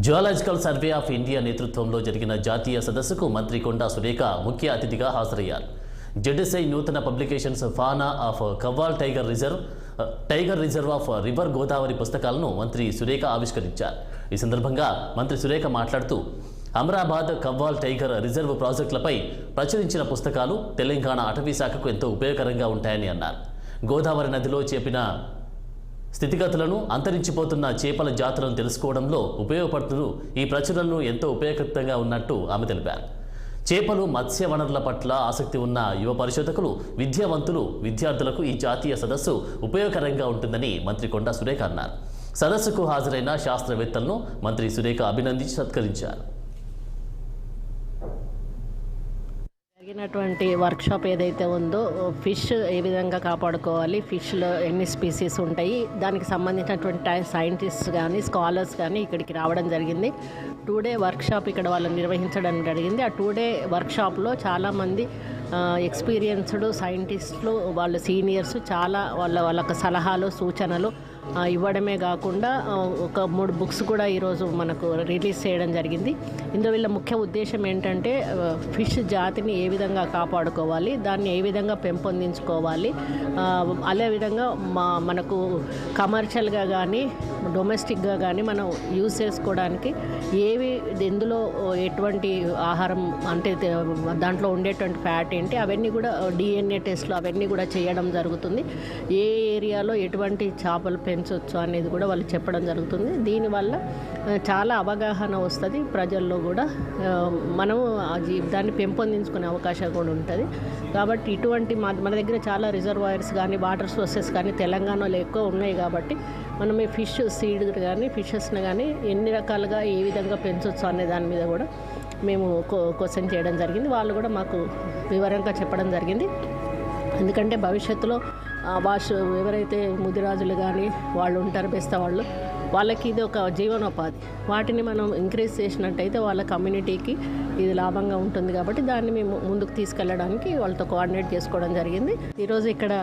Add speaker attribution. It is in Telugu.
Speaker 1: జియోలాజికల్ సర్వే ఆఫ్ ఇండియా నేతృత్వంలో జరిగిన జాతీయ సదస్సుకు మంత్రి కొండా సురేఖ ముఖ్య అతిథిగా హాజరయ్యారు. జెడ్ఎస్ఐ నూతన publications fauna of Kawal tiger reserve of river Godavari పుస్తకాలను మంత్రి సురేఖ ఆవిష్కరించారు. ఈ సందర్భంగా మంత్రి సురేఖ మాట్లాడుతూ అమరాబాద్ కవ్వాల్ టైగర్ రిజర్వ్ ప్రాజెక్టులపై ప్రచురించిన పుస్తకాలు తెలంగాణ అటవీ శాఖకు ఎంతో ఉపయోగకరంగా ఉంటాయని అన్నారు. గోదావరి నదిలో చేపిన స్థితిగతులను, అంతరించిపోతున్న చేపల జాతులను తెలుసుకోవడంలో ఉపయోగపడుతూ ఈ ప్రచురణలు ఎంతో ఉపయోగకరంగా ఉన్నట్టు ఆమె తెలిపారు. చేపలు, మత్స్య వనరుల పట్ల ఆసక్తి ఉన్న యువ పరిశోధకులు, విద్యార్థులకు ఈ జాతీయ సదస్సు ఉపయోగకరంగా ఉంటుందని మంత్రి కొండా సురేఖ అన్నారు. సదస్సుకు హాజరైన శాస్త్రవేత్తలను మంత్రి సురేఖ అభినందించి సత్కరించారు.
Speaker 2: జరిగినటువంటి వర్క్షాప్ ఏదైతే ఉందో ఫిష్ ఏ విధంగా కాపాడుకోవాలి, ఫిష్లో ఎన్ని స్పీసీస్ ఉంటాయి, దానికి సంబంధించినటువంటి సైంటిస్ట్స్ కానీ స్కాలర్స్ కానీ ఇక్కడికి రావడం జరిగింది. 2 డే వర్క్షాప్ ఇక్కడ వాళ్ళు నిర్వహించడం జరిగింది. ఆ 2 డే వర్క్షాప్లో చాలామంది ఎక్స్పీరియన్స్డ్ సైంటిస్టులు, వాళ్ళ సీనియర్స్ చాలా వాళ్ళ సలహాలు, సూచనలు ఇవ్వడమే కాకుండా ఒక 3 బుక్స్ కూడా ఈరోజు మనకు రిలీజ్ చేయడం జరిగింది. ఇందులో వీళ్ళ ముఖ్య ఉద్దేశం ఏంటంటే ఫిష్ జాతిని ఏ విధంగా కాపాడుకోవాలి, దాన్ని ఏ విధంగా పెంపొందించుకోవాలి, అదేవిధంగా మనకు కమర్షియల్గా కానీ డొమెస్టిక్గా కానీ మనం యూజ్ చేసుకోవడానికి ఎందులో ఎటువంటి ఆహారం అంటే దాంట్లో ఉండేటువంటి ఫ్యాట్ ఏంటి, అవన్నీ కూడా DNA టెస్ట్లు అవన్నీ కూడా చేయడం జరుగుతుంది. ఏ ఏరియాలో ఎటువంటి చేపలు పెంచవచ్చు అనేది కూడా వాళ్ళు చెప్పడం జరుగుతుంది. దీనివల్ల చాలా అవగాహన వస్తుంది ప్రజల్లో కూడా, మనం దాన్ని పెంపొందించుకునే అవకాశం కూడా ఉంటుంది. కాబట్టి ఇటువంటి మన దగ్గర చాలా రిజర్వాయర్స్ కానీ వాటర్ సోర్సెస్ కానీ తెలంగాణలో ఎక్కువ ఉన్నాయి. కాబట్టి మనం ఈ ఫిష్ సీడ్ కానీ ఫిషెస్ని కానీ ఎన్ని రకాలుగా ఏ విధంగా పెంచవచ్చు అనే దాని మీద కూడా మేము క్వశ్చన్ చేయడం జరిగింది. వాళ్ళు కూడా మాకు వివరంగా చెప్పడం జరిగింది. ఎందుకంటే భవిష్యత్తులో ఎవరైతే ముదిరాజులు కానీ వాళ్ళు ఉంటారు, బెస్త వాళ్ళకి ఇది ఒక జీవనోపాధి. వాటిని మనం ఇంక్రీజ్ చేసినట్టయితే వాళ్ళ కమ్యూనిటీకి ఇది లాభంగా ఉంటుంది. కాబట్టి దాన్ని మేము ముందుకు తీసుకెళ్ళడానికి వాళ్ళతో కోఆర్డినేట్ చేసుకోవడం జరిగింది. ఈరోజు ఇక్కడ